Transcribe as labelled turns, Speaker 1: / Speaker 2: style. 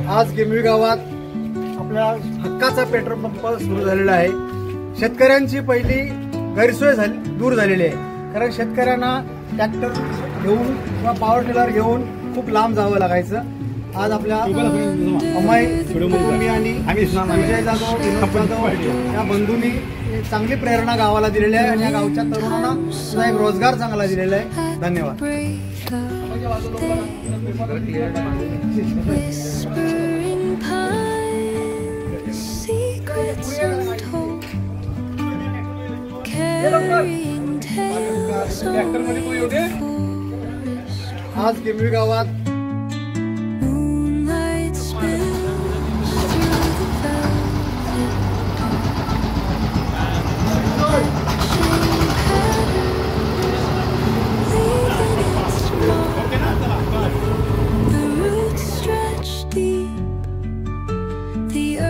Speaker 1: आज गिरवी गावात आपल्या हक्काचा पेट्रोल पंप सुरू झालेला आहे। शेतकऱ्यांची पहिली गैरसोय दूर झालेली आहे, कारण शेतकऱ्यांना ट्रॅक्टर घेऊन किंवा पॉवर टिलर घेऊन खूप लांब जावं लागायचं। आज आपल्या अमाई कुटुंबी आणि विजय जाधव, विनोद जाधव या बंधूंनी चांगली प्रेरणा गावाला दिलेली आहे आणि या गावच्या तरुणांना सुद्धा एक रोजगार चांगला दिलेला आहे। धन्यवाद। आज गिरवी गावात
Speaker 2: The